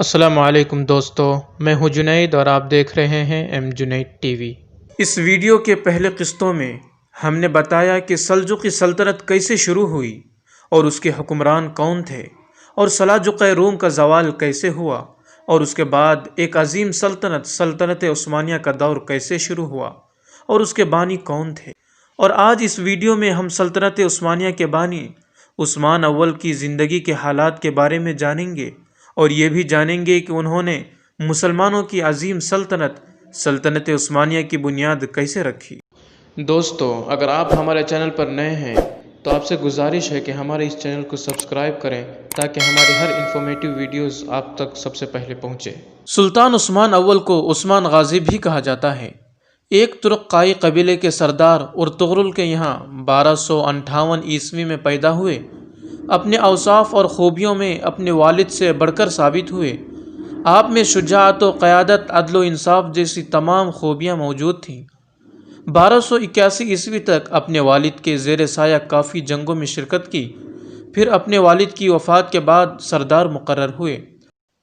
السلام علیکم دوستو، میں ہوں جنید اور آپ دیکھ رہے ہیں ایم جنید ٹی وی۔ اس ویڈیو کے پہلے قسطوں میں ہم نے بتایا کہ سلجوقی سلطنت کیسے شروع ہوئی اور اس کے حکمران کون تھے، اور سلاجقہ روم کا زوال کیسے ہوا، اور اس کے بعد ایک عظیم سلطنت عثمانیہ کا دور کیسے شروع ہوا اور اس کے بانی کون تھے۔ اور آج اس ویڈیو میں ہم سلطنت عثمانیہ کے بانی عثمان اول کی زندگی کے حالات کے بارے میں جانیں گے، اور یہ بھی جانیں گے کہ انہوں نے مسلمانوں کی عظیم سلطنت عثمانیہ کی بنیاد کیسے رکھی۔ دوستو، اگر آپ ہمارے چینل پر نئے ہیں تو آپ سے گزارش ہے کہ ہمارے اس چینل کو سبسکرائب کریں تاکہ ہماری ہر انفارمیٹیو ویڈیوز آپ تک سب سے پہلے پہنچے۔ سلطان عثمان اول کو عثمان غازی بھی کہا جاتا ہے، ایک ترک قائی قبیلے کے سردار ارطغرل کے یہاں 1258 عیسوی میں پیدا ہوئے۔ اپنے اوصاف اور خوبیوں میں اپنے والد سے بڑھ کر ثابت ہوئے۔ آپ میں شجاعت و قیادت، عدل و انصاف جیسی تمام خوبیاں موجود تھیں۔ 1281 عیسوی تک اپنے والد کے زیر سایہ کافی جنگوں میں شرکت کی، پھر اپنے والد کی وفات کے بعد سردار مقرر ہوئے۔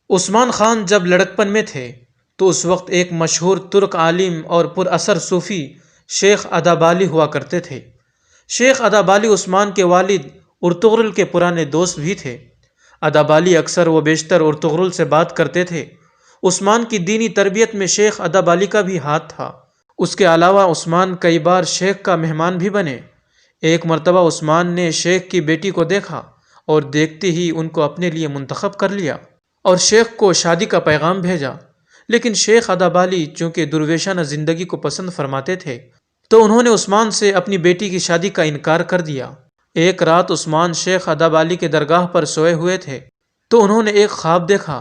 عثمان خان جب لڑکپن میں تھے تو اس وقت ایک مشہور ترک عالم اور پر اثر صوفی شیخ ادابالی ہوا کرتے تھے۔ شیخ ادابالی عثمان کے والد ارطغرل کے پرانے دوست بھی تھے۔ ادابالی اکثر و بیشتر ارطغرل سے بات کرتے تھے۔ عثمان کی دینی تربیت میں شیخ ادابالی کا بھی ہاتھ تھا۔ اس کے علاوہ عثمان کئی بار شیخ کا مہمان بھی بنے۔ ایک مرتبہ عثمان نے شیخ کی بیٹی کو دیکھا اور دیکھتے ہی ان کو اپنے لیے منتخب کر لیا اور شیخ کو شادی کا پیغام بھیجا، لیکن شیخ ادابالی چونکہ درویشانہ زندگی کو پسند فرماتے تھے تو انہوں نے عثمان سے اپنی بیٹی کی شادی کا انکار کر دیا۔ ایک رات عثمان شیخ ادابالی کے درگاہ پر سوئے ہوئے تھے تو انہوں نے ایک خواب دیکھا۔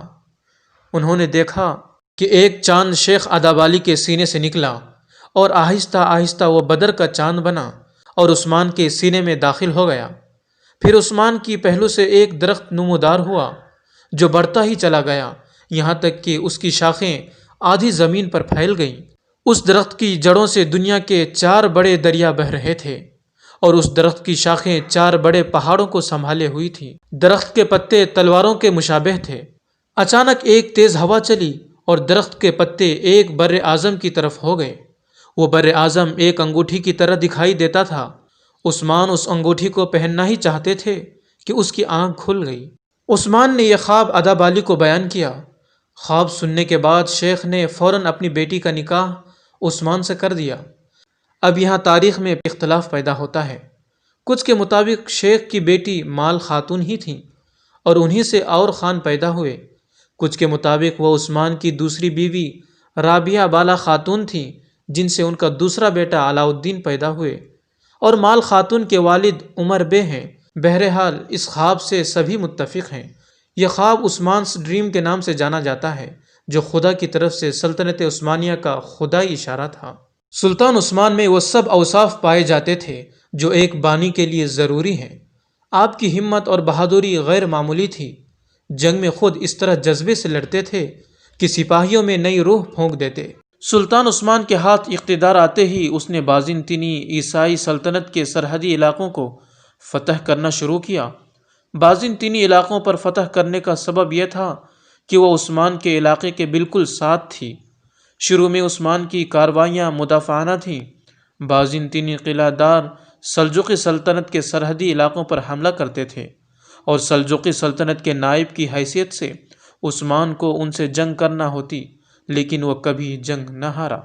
انہوں نے دیکھا کہ ایک چاند شیخ ادابالی کے سینے سے نکلا اور آہستہ آہستہ وہ بدر کا چاند بنا اور عثمان کے سینے میں داخل ہو گیا۔ پھر عثمان کی پہلو سے ایک درخت نمودار ہوا جو بڑھتا ہی چلا گیا، یہاں تک کہ اس کی شاخیں آدھی زمین پر پھیل گئیں۔ اس درخت کی جڑوں سے دنیا کے 4 بڑے دریا بہہ رہے تھے اور اس درخت کی شاخیں 4 بڑے پہاڑوں کو سنبھالے ہوئی تھیں۔ درخت کے پتے تلواروں کے مشابہ تھے۔ اچانک ایک تیز ہوا چلی اور درخت کے پتے ایک بر اعظم کی طرف ہو گئے۔ وہ بر اعظم ایک انگوٹھی کی طرح دکھائی دیتا تھا۔ عثمان اس انگوٹھی کو پہننا ہی چاہتے تھے کہ اس کی آنکھ کھل گئی۔ عثمان نے یہ خواب ادابالی کو بیان کیا۔ خواب سننے کے بعد شیخ نے فوراً اپنی بیٹی کا نکاح عثمان سے کر دیا۔ اب یہاں تاریخ میں اختلاف پیدا ہوتا ہے۔ کچھ کے مطابق شیخ کی بیٹی مال خاتون ہی تھیں اور انہی سے اور خان پیدا ہوئے۔ کچھ کے مطابق وہ عثمان کی دوسری بیوی رابعہ بالا خاتون تھیں جن سے ان کا دوسرا بیٹا علاء الدین پیدا ہوئے، اور مال خاتون کے والد عمر بے ہیں۔ بہرحال اس خواب سے سبھی متفق ہیں۔ یہ خواب عثمان's ڈریم کے نام سے جانا جاتا ہے، جو خدا کی طرف سے سلطنت عثمانیہ کا خدائی اشارہ تھا۔ سلطان عثمان میں وہ سب اوصاف پائے جاتے تھے جو ایک بانی کے لیے ضروری ہیں۔ آپ کی ہمت اور بہادری غیر معمولی تھی۔ جنگ میں خود اس طرح جذبے سے لڑتے تھے کہ سپاہیوں میں نئی روح پھونک دیتے۔ سلطان عثمان کے ہاتھ اقتدار آتے ہی اس نے بازنطینی عیسائی سلطنت کے سرحدی علاقوں کو فتح کرنا شروع کیا۔ بازنطینی علاقوں پر فتح کرنے کا سبب یہ تھا کہ وہ عثمان کے علاقے کے بالکل ساتھ تھی۔ شروع میں عثمان کی کارروائیاں مدافعانہ تھیں۔ بازنطینی قلعہ دار سلجوقی سلطنت کے سرحدی علاقوں پر حملہ کرتے تھے اور سلجوقی سلطنت کے نائب کی حیثیت سے عثمان کو ان سے جنگ کرنا ہوتی، لیکن وہ کبھی جنگ نہ ہارا۔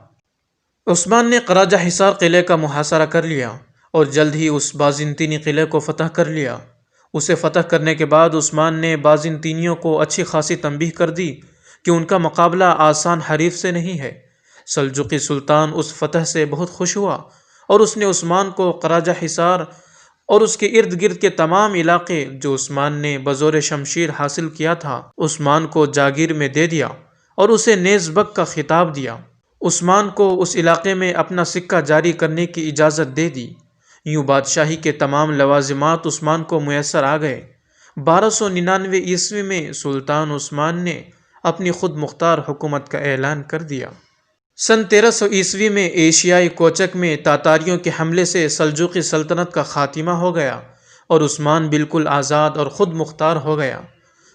عثمان نے قراجہ حصار قلعے کا محاصرہ کر لیا اور جلد ہی اس بازنطینی قلعے کو فتح کر لیا۔ اسے فتح کرنے کے بعد عثمان نے بازنطینیوں کو اچھی خاصی تنبیہ کر دی کہ ان کا مقابلہ آسان حریف سے نہیں ہے۔ سلجوقی سلطان اس فتح سے بہت خوش ہوا اور اس نے عثمان کو قراجہ حصار اور اس کے ارد گرد کے تمام علاقے جو عثمان نے بزور شمشیر حاصل کیا تھا عثمان کو جاگیر میں دے دیا اور اسے نیز بک کا خطاب دیا۔ عثمان کو اس علاقے میں اپنا سکہ جاری کرنے کی اجازت دے دی۔ یوں بادشاہی کے تمام لوازمات عثمان کو میسر آ گئے۔ 1299 عیسوی میں سلطان عثمان نے اپنی خود مختار حکومت کا اعلان کر دیا۔ سن 1300 عیسوی میں ایشیائی کوچک میں تاتاریوں کے حملے سے سلجوقی سلطنت کا خاتمہ ہو گیا اور عثمان بالکل آزاد اور خود مختار ہو گیا۔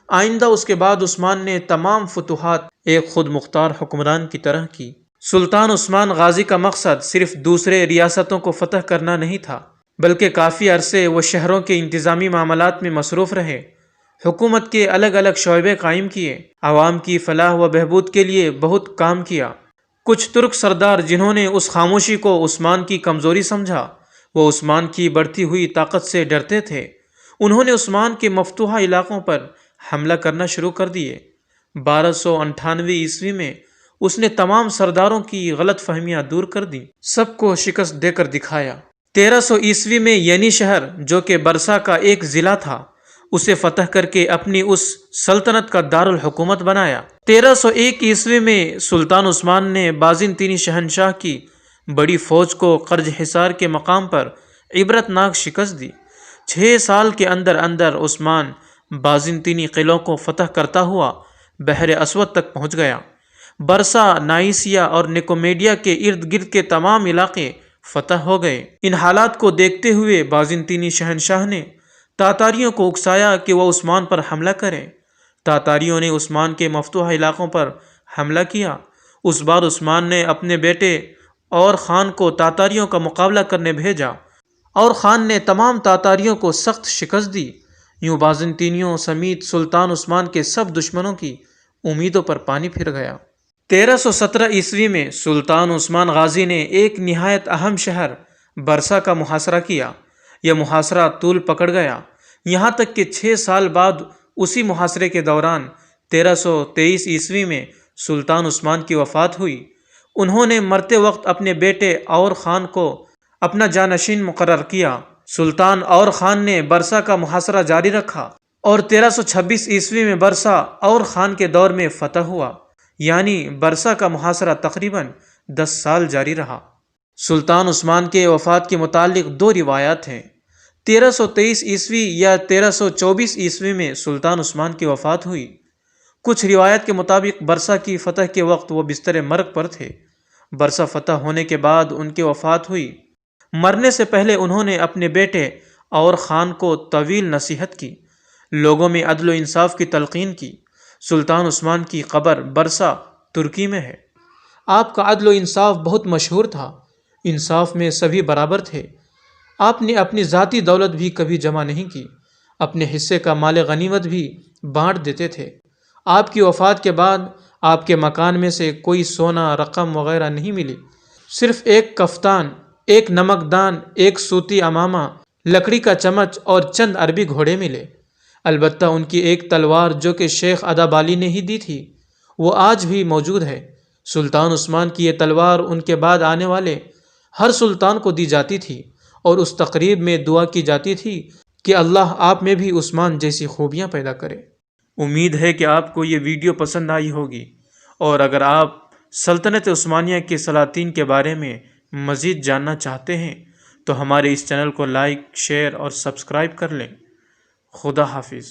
آئندہ اس کے بعد عثمان نے تمام فتوحات ایک خود مختار حکمران کی طرح کی۔ سلطان عثمان غازی کا مقصد صرف دوسرے ریاستوں کو فتح کرنا نہیں تھا، بلکہ کافی عرصے وہ شہروں کے انتظامی معاملات میں مصروف رہے، حکومت کے الگ الگ شعبے قائم کیے، عوام کی فلاح و بہبود کے لیے بہت کام کیا۔ کچھ ترک سردار جنہوں نے اس خاموشی کو عثمان کی کمزوری سمجھا، وہ عثمان کی بڑھتی ہوئی طاقت سے ڈرتے تھے، انہوں نے عثمان کے مفتوحہ علاقوں پر حملہ کرنا شروع کر دیے۔ 1298 عیسوی میں اس نے تمام سرداروں کی غلط فہمیاں دور کر دیں، سب کو شکست دے کر دکھایا۔ 1300 عیسوی میں ینی شہر جو کہ برسا کا ایک ضلع تھا، اسے فتح کر کے اپنی اس سلطنت کا دارالحکومت بنایا۔ 1301 عیسوی میں سلطان عثمان نے بازنطینی شہنشاہ کی بڑی فوج کو قرج حصار کے مقام پر عبرت ناک شکست دی۔ 6 سال کے اندر اندر عثمان بازنطینی قلعوں کو فتح کرتا ہوا بحر اسود تک پہنچ گیا۔ برسا، نائسیا اور نکومیڈیا کے ارد گرد کے تمام علاقے فتح ہو گئے۔ ان حالات کو دیکھتے ہوئے بازنطینی شہنشاہ نے تاتاریوں کو اکسایا کہ وہ عثمان پر حملہ کریں۔ تاتاریوں نے عثمان کے مفتوحہ علاقوں پر حملہ کیا۔ اس بار عثمان نے اپنے بیٹے اور خان کو تاتاریوں کا مقابلہ کرنے بھیجا، اور خان نے تمام تاتاریوں کو سخت شکست دی۔ یوں بازنطینیوں سمیت سلطان عثمان کے سب دشمنوں کی امیدوں پر پانی پھر گیا۔ 1317 عیسوی میں سلطان عثمان غازی نے ایک نہایت اہم شہر برسا کا محاصرہ کیا۔ یہ محاصرہ طول پکڑ گیا، یہاں تک کہ 6 سال بعد اسی محاصرے کے دوران 1323 عیسوی میں سلطان عثمان کی وفات ہوئی۔ انہوں نے مرتے وقت اپنے بیٹے اور خان کو اپنا جانشین مقرر کیا۔ سلطان اور خان نے برسا کا محاصرہ جاری رکھا، اور 1326 عیسوی میں برسا اور خان کے دور میں فتح ہوا، یعنی برسا کا محاصرہ تقریباً 10 سال جاری رہا۔ سلطان عثمان کے وفات کے متعلق 2 روایات ہیں۔ 1323 عیسوی یا 1324 عیسوی میں سلطان عثمان کی وفات ہوئی۔ کچھ روایت کے مطابق برسا کی فتح کے وقت وہ بستر مرگ پر تھے۔ برسا فتح ہونے کے بعد ان کی وفات ہوئی۔ مرنے سے پہلے انہوں نے اپنے بیٹے اور خان کو طویل نصیحت کی، لوگوں میں عدل و انصاف کی تلقین کی۔ سلطان عثمان کی قبر برسا، ترکی میں ہے۔ آپ کا عدل و انصاف بہت مشہور تھا، انصاف میں سبھی برابر تھے۔ آپ نے اپنی ذاتی دولت بھی کبھی جمع نہیں کی، اپنے حصے کا مال غنیمت بھی بانٹ دیتے تھے۔ آپ کی وفات کے بعد آپ کے مکان میں سے کوئی سونا، رقم وغیرہ نہیں ملی، صرف ایک کفتان، ایک نمکدان، ایک سوتی عمامہ، لکڑی کا چمچ اور چند عربی گھوڑے ملے۔ البتہ ان کی ایک تلوار جو کہ شیخ ادابالی نے ہی دی تھی، وہ آج بھی موجود ہے۔ سلطان عثمان کی یہ تلوار ان کے بعد آنے والے ہر سلطان کو دی جاتی تھی، اور اس تقریب میں دعا کی جاتی تھی کہ اللہ آپ میں بھی عثمان جیسی خوبیاں پیدا کرے۔ امید ہے کہ آپ کو یہ ویڈیو پسند آئی ہوگی، اور اگر آپ سلطنت عثمانیہ کے سلاطین کے بارے میں مزید جاننا چاہتے ہیں تو ہمارے اس چینل کو لائک، شیئر اور سبسکرائب کر لیں۔ خدا حافظ۔